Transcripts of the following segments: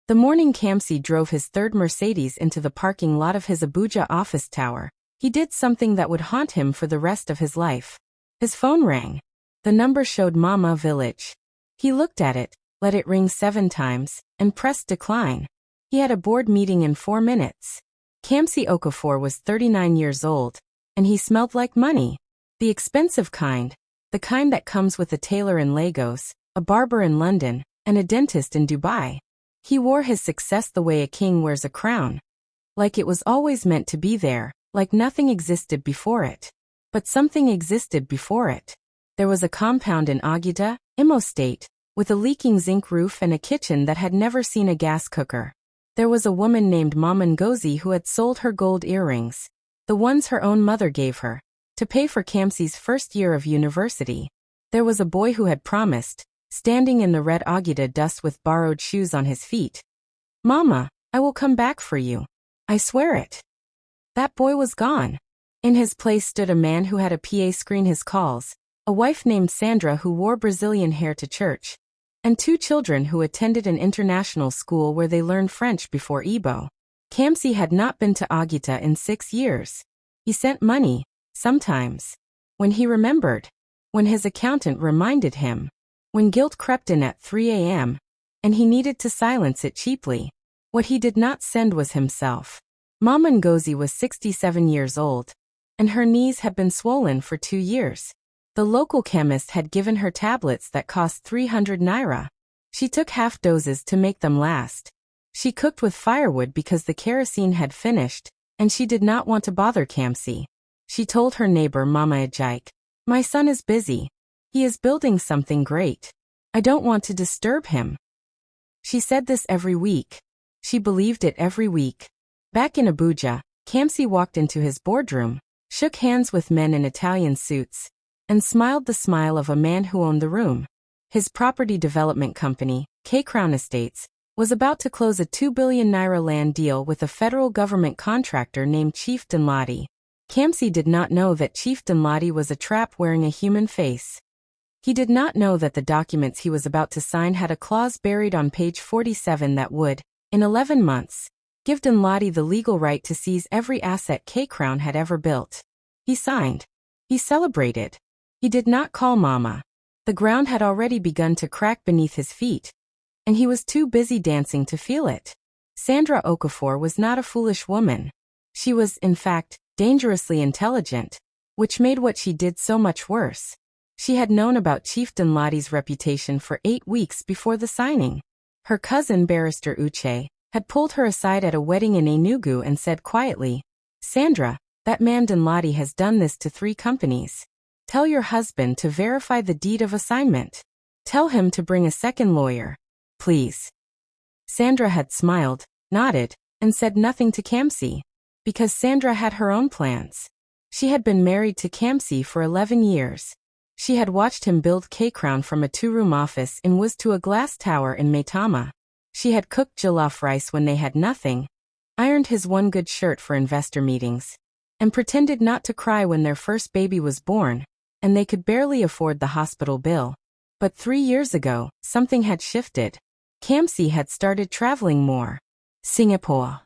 The morning Kamsi drove his third Mercedes into the parking lot of his Abuja office tower, he did something that would haunt him for the rest of his life. His phone rang. The number showed Mama Village. He looked at it, let it ring 7 times, and pressed decline. He had a board meeting in 4 minutes. Kamsi Okafor was 39 years old, and he smelled like money. The expensive kind, the kind that comes with a tailor in Lagos, a barber in London, and a dentist in Dubai. He wore his success the way a king wears a crown. Like it was always meant to be there, like nothing existed before it. But something existed before it. There was a compound in Agida, Imo State, with a leaking zinc roof and a kitchen that had never seen a gas cooker. There was a woman named Mama Ngozi who had sold her gold earrings, the ones her own mother gave her, to pay for Kamsi's first year of university. There was a boy who had promised, standing in the red Agida dust with borrowed shoes on his feet. "Mama, I will come back for you. I swear it." That boy was gone. In his place stood a man who had a PA screen his calls, a wife named Sandra who wore Brazilian hair to church, and 2 children who attended an international school where they learned French before Igbo. Kamsi had not been to Agita in 6 years. He sent money, sometimes. When he remembered. When his accountant reminded him. When guilt crept in at 3 a.m., and he needed to silence it cheaply. What he did not send was himself. Mama Ngozi was 67 years old, and her knees had been swollen for 2 years. The local chemist had given her tablets that cost 300 Naira. She took half doses to make them last. She cooked with firewood because the kerosene had finished, and she did not want to bother Kamsi. She told her neighbor Mama Ajike, "My son is busy. He is building something great. I don't want to disturb him." She said this every week. She believed it every week. Back in Abuja, Kamsi walked into his boardroom, shook hands with men in Italian suits, and smiled the smile of a man who owned the room. His property development company, K-Crown Estates, was about to close a 2 billion Naira land deal with a federal government contractor named Chief Danladi. Kamsi did not know that Chief Danladi was a trap wearing a human face. He did not know that the documents he was about to sign had a clause buried on page 47 that would, in 11 months, give Danladi the legal right to seize every asset K-Crown had ever built. He signed. He celebrated. He did not call Mama. The ground had already begun to crack beneath his feet, and he was too busy dancing to feel it. Sandra Okafor was not a foolish woman. She was, in fact, dangerously intelligent, which made what she did so much worse. She had known about Chief Danladi's reputation for 8 weeks before the signing. Her cousin Barrister Uche had pulled her aside at a wedding in Enugu and said quietly, "Sandra, that man Danladi has done this to 3 companies. Tell your husband to verify the deed of assignment. Tell him to bring a second lawyer, please." Sandra had smiled, nodded, and said nothing to Kamsi, because Sandra had her own plans. She had been married to Kamsi for 11 years. She had watched him build K-Crown from a 2-room office in Wuz to a glass tower in Maitama. She had cooked jollof rice when they had nothing, ironed his one good shirt for investor meetings, and pretended not to cry when their first baby was born, and they could barely afford the hospital bill. But 3 years ago, something had shifted. Kamsi had started traveling more. Singapore,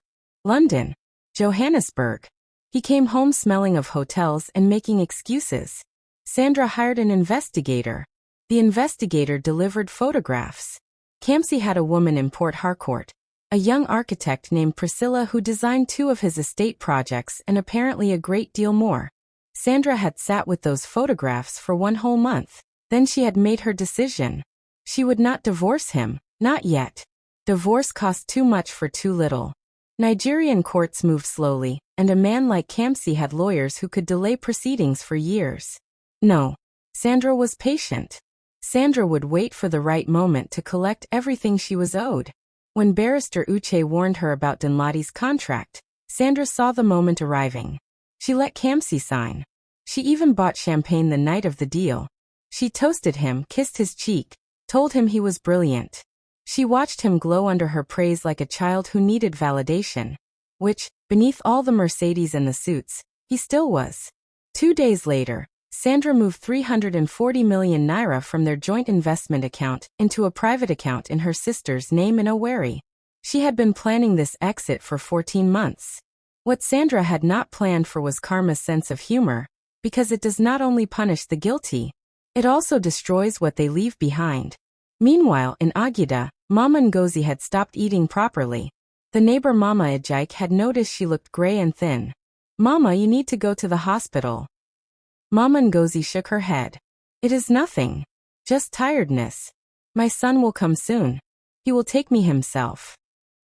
London, Johannesburg. He came home smelling of hotels and making excuses. Sandra hired an investigator. The investigator delivered photographs. Kamsi had a woman in Port Harcourt, a young architect named Priscilla who designed 2 of his estate projects and apparently a great deal more. Sandra had sat with those photographs for 1 whole month. Then she had made her decision. She would not divorce him, not yet. Divorce cost too much for too little. Nigerian courts moved slowly, and a man like Kamsi had lawyers who could delay proceedings for years. No. Sandra was patient. Sandra would wait for the right moment to collect everything she was owed. When Barrister Uche warned her about Danladi's contract, Sandra saw the moment arriving. She let Kamsi sign. She even bought champagne the night of the deal. She toasted him, kissed his cheek, told him he was brilliant. She watched him glow under her praise like a child who needed validation, which, beneath all the Mercedes and the suits, he still was. 2 days later, Sandra moved 340 million Naira from their joint investment account into a private account in her sister's name in Owerri. She had been planning this exit for 14 months. What Sandra had not planned for was karma's sense of humor, because it does not only punish the guilty, it also destroys what they leave behind. Meanwhile, in Agida, Mama Ngozi had stopped eating properly. The neighbor Mama Ejike had noticed she looked gray and thin. "Mama, you need to go to the hospital." Mama Ngozi shook her head. "It is nothing. Just tiredness. My son will come soon. He will take me himself."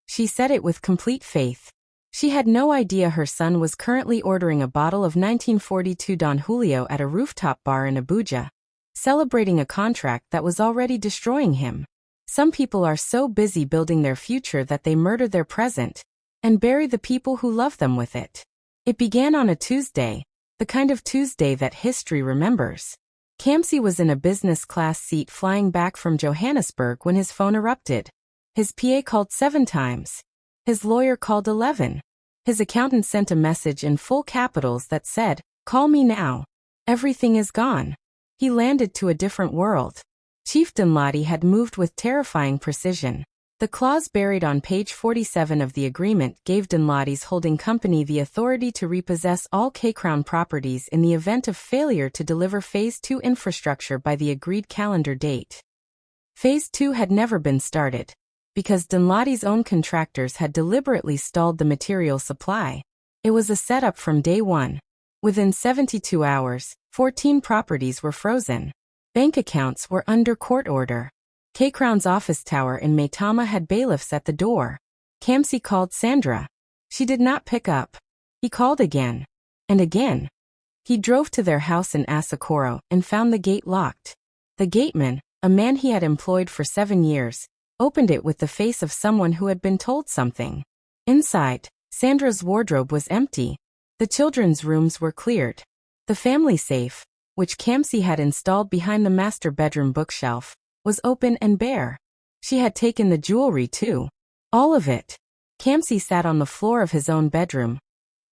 She said it with complete faith. She had no idea her son was currently ordering a bottle of 1942 Don Julio at a rooftop bar in Abuja, celebrating a contract that was already destroying him. Some people are so busy building their future that they murder their present and bury the people who love them with it. It began on a Tuesday, the kind of Tuesday that history remembers. Kamsi was in a business class seat flying back from Johannesburg when his phone erupted. His PA called 7 times. His lawyer called 11. His accountant sent a message in full capitals that said, "Call me now. Everything is gone." He landed to a different world. Chief Dinladi had moved with terrifying precision. The clause buried on page 47 of the agreement gave Dinladi's holding company the authority to repossess all K-Crown properties in the event of failure to deliver Phase 2 infrastructure by the agreed calendar date. Phase 2 had never been started, because Dinladi's own contractors had deliberately stalled the material supply. It was a setup from day one. Within 72 hours, 14 properties were frozen. Bank accounts were under court order. K-Crown's office tower in Maitama had bailiffs at the door. Kamsi called Sandra. She did not pick up. He called again. And again. He drove to their house in Asokoro and found the gate locked. The gateman, a man he had employed for 7 years, opened it with the face of someone who had been told something. Inside, Sandra's wardrobe was empty. The children's rooms were cleared. The family safe, which Kamsi had installed behind the master bedroom bookshelf, was open and bare. She had taken the jewelry too. All of it. Kamsi sat on the floor of his own bedroom,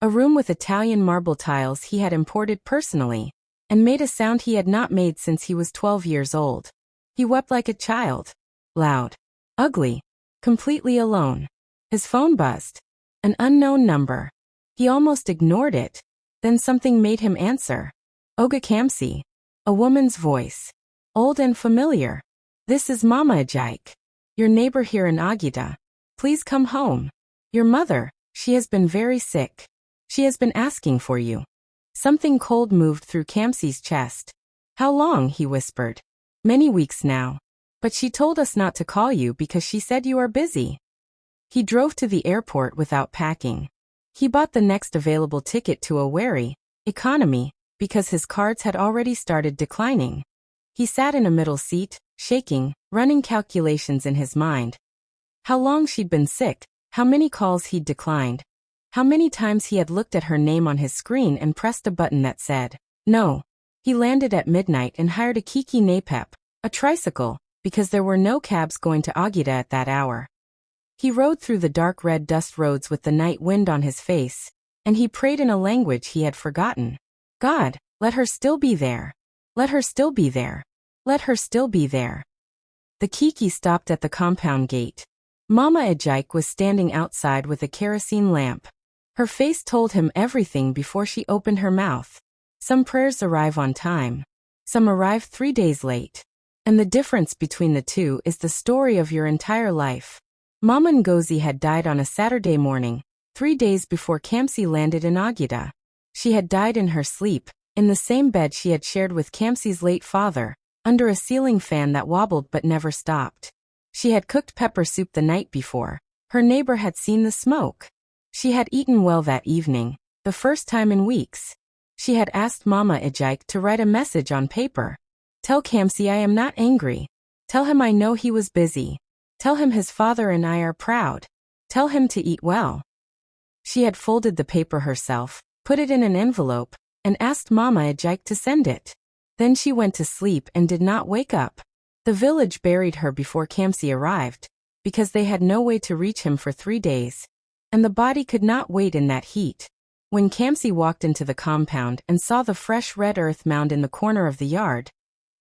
a room with Italian marble tiles he had imported personally, and made a sound he had not made since he was 12 years old. He wept like a child. Loud. Ugly. Completely alone. His phone buzzed. An unknown number. He almost ignored it. Then something made him answer. Oga Kamsi. A woman's voice. Old and familiar. "This is Mama Ejike. Your neighbor here in Agida. Please come home. Your mother, she has been very sick. She has been asking for you." Something cold moved through Kamsi's chest. "How long?" he whispered. "Many weeks now. But she told us not to call you because she said you are busy." He drove to the airport without packing. He bought the next available ticket to a wary economy because his cards had already started declining. He sat in a middle seat, shaking, running calculations in his mind. How long she'd been sick, how many calls he'd declined, how many times he had looked at her name on his screen and pressed a button that said, no. He landed at midnight and hired a Kiki Napep, a tricycle, because there were no cabs going to Agida at that hour. He rode through the dark red dust roads with the night wind on his face, and he prayed in a language he had forgotten. God, let her still be there. Let her still be there. Let her still be there. The Kiki stopped at the compound gate. Mama Ejike was standing outside with a kerosene lamp. Her face told him everything before she opened her mouth. Some prayers arrive on time. Some arrive 3 days late. And the difference between the two is the story of your entire life. Mama Ngozi had died on a Saturday morning, 3 days before Kamsi landed in Agida. She had died in her sleep, in the same bed she had shared with Kamsi's late father, under a ceiling fan that wobbled but never stopped. She had cooked pepper soup the night before. Her neighbor had seen the smoke. She had eaten well that evening, the first time in weeks. She had asked Mama Ejike to write a message on paper. Tell Kamsi I am not angry. Tell him I know he was busy. Tell him his father and I are proud. Tell him to eat well. She had folded the paper herself, put it in an envelope, and asked Mama Ejike to send it. Then she went to sleep and did not wake up. The village buried her before Kamsi arrived, because they had no way to reach him for 3 days. And the body could not wait in that heat. When Kamsi walked into the compound and saw the fresh red earth mound in the corner of the yard,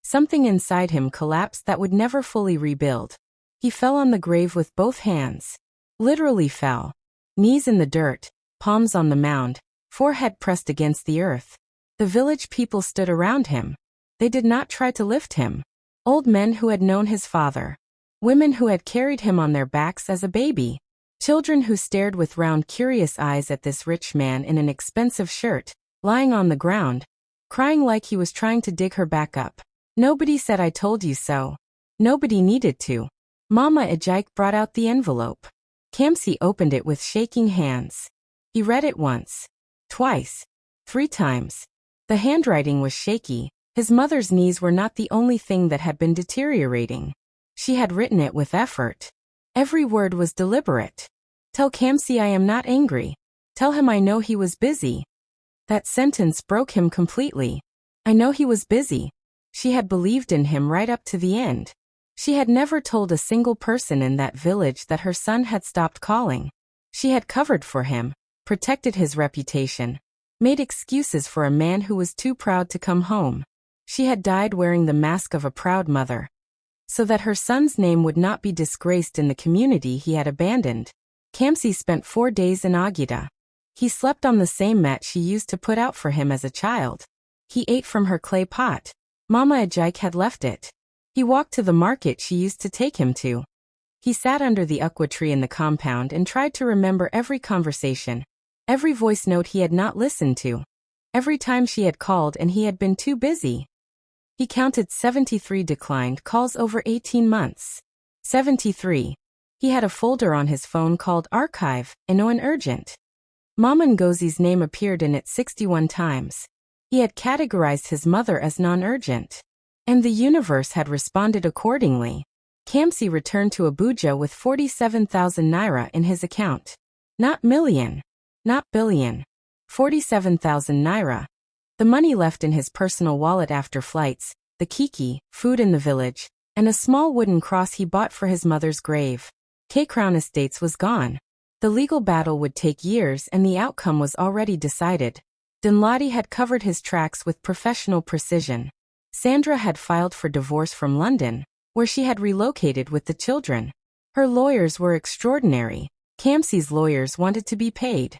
something inside him collapsed that would never fully rebuild. He fell on the grave with both hands. Literally fell. Knees in the dirt, palms on the mound, forehead pressed against the earth. The village people stood around him. They did not try to lift him. Old men who had known his father. Women who had carried him on their backs as a baby. Children who stared with round curious eyes at this rich man in an expensive shirt, lying on the ground, crying like he was trying to dig her back up. Nobody said I told you so. Nobody needed to. Mama Ajike brought out the envelope. Kamsi opened it with shaking hands. He read it once, twice, 3 times. The handwriting was shaky. His mother's knees were not the only thing that had been deteriorating. She had written it with effort. Every word was deliberate. Tell Kamsi I am not angry. Tell him I know he was busy. That sentence broke him completely. I know he was busy. She had believed in him right up to the end. She had never told a single person in that village that her son had stopped calling. She had covered for him, protected his reputation, made excuses for a man who was too proud to come home. She had died wearing the mask of a proud mother, so that her son's name would not be disgraced in the community he had abandoned. Kamsi spent 4 days in Agita. He slept on the same mat she used to put out for him as a child. He ate from her clay pot. Mama Ajike had left it. He walked to the market she used to take him to. He sat under the ukwa tree in the compound and tried to remember every conversation, every voice note he had not listened to, every time she had called and he had been too busy. He counted 73 declined calls over 18 months. 73. He had a folder on his phone called Archive, and Urgent. Mama Ngozi's name appeared in it 61 times. He had categorized his mother as non-urgent. And the universe had responded accordingly. Kamsi returned to Abuja with 47,000 naira in his account. Not million. Not billion. 47,000 naira. The money left in his personal wallet after flights, the kiki, food in the village, and a small wooden cross he bought for his mother's grave. K-Crown Estates was gone. The legal battle would take years and the outcome was already decided. Dunladi had covered his tracks with professional precision. Sandra had filed for divorce from London, where she had relocated with the children. Her lawyers were extraordinary. Kamsi's lawyers wanted to be paid.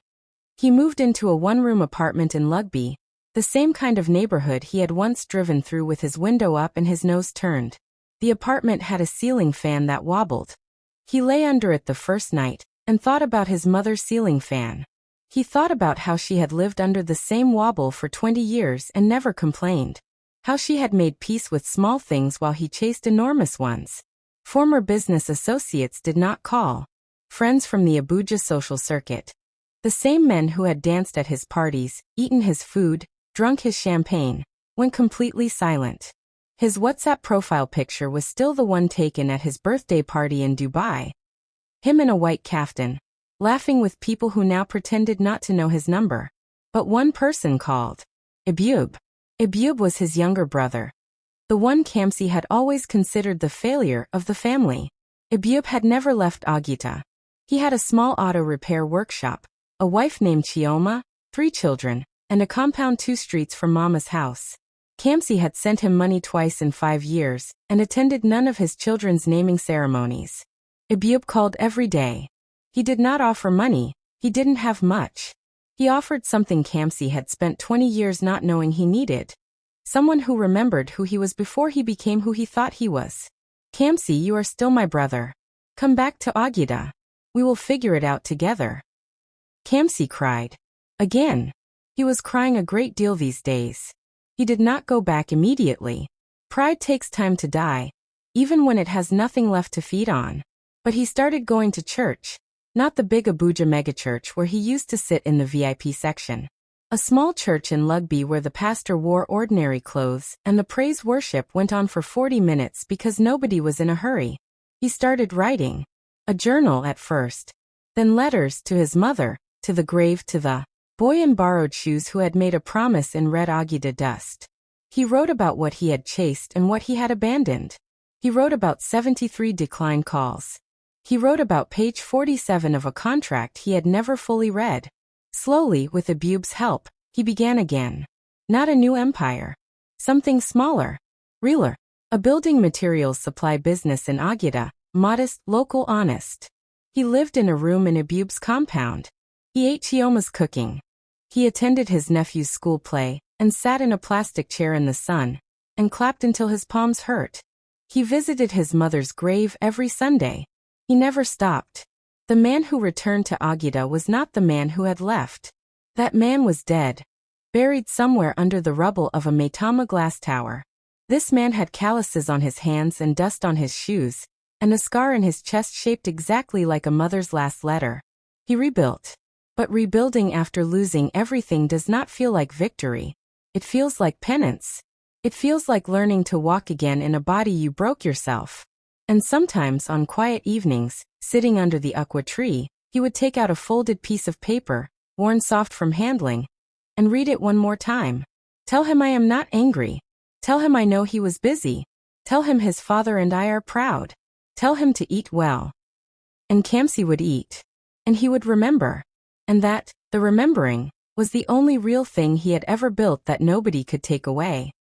He moved into a one-room apartment in Lugby, the same kind of neighborhood he had once driven through with his window up and his nose turned. The apartment had a ceiling fan that wobbled. He lay under it the first night and thought about his mother's ceiling fan. He thought about how she had lived under the same wobble for 20 years and never complained. How she had made peace with small things while he chased enormous ones. Former business associates did not call. Friends from the Abuja social circuit. The same men who had danced at his parties, eaten his food, drunk his champagne, went completely silent. His WhatsApp profile picture was still the one taken at his birthday party in Dubai. Him in a white kaftan, laughing with people who now pretended not to know his number. But one person called. Ibube. Ibube was his younger brother. The one Kamsi had always considered the failure of the family. Ibube had never left Agita. He had a small auto repair workshop, a wife named Chioma, 3 children, and a compound 2 streets from Mama's house. Kamsi had sent him money twice in 5 years and attended none of his children's naming ceremonies. Ibube called every day. He did not offer money. He didn't have much. He offered something Kamsi had spent 20 years not knowing he needed. Someone who remembered who he was before he became who he thought he was. Kamsi, you are still my brother. Come back to Agida. We will figure it out together. Kamsi cried. Again. He was crying a great deal these days. He did not go back immediately. Pride takes time to die, even when it has nothing left to feed on. But he started going to church. Not the big Abuja megachurch where he used to sit in the VIP section. A small church in Lugby where the pastor wore ordinary clothes and the praise worship went on for 40 minutes because nobody was in a hurry. He started writing. A journal at first. Then letters to his mother, to the grave, to the boy in borrowed shoes who had made a promise in red Agida dust. He wrote about what he had chased and what he had abandoned. He wrote about 73 declined calls. He wrote about page 47 of a contract he had never fully read. Slowly, with Ibube's help, he began again. Not a new empire. Something smaller. Realer. A building materials supply business in Agida, modest, local, honest. He lived in a room in Abube's compound. He ate Chioma's cooking. He attended his nephew's school play, and sat in a plastic chair in the sun, and clapped until his palms hurt. He visited his mother's grave every Sunday. He never stopped. The man who returned to Agida was not the man who had left. That man was dead, buried somewhere under the rubble of a Maitama glass tower. This man had calluses on his hands and dust on his shoes, and a scar in his chest shaped exactly like a mother's last letter. He rebuilt. But rebuilding after losing everything does not feel like victory. It feels like penance. It feels like learning to walk again in a body you broke yourself. And sometimes on quiet evenings, sitting under the aqua tree, he would take out a folded piece of paper, worn soft from handling, and read it one more time. Tell him I am not angry. Tell him I know he was busy. Tell him his father and I are proud. Tell him to eat well. And Kamsi would eat. And he would remember. And that, the remembering, was the only real thing he had ever built that nobody could take away.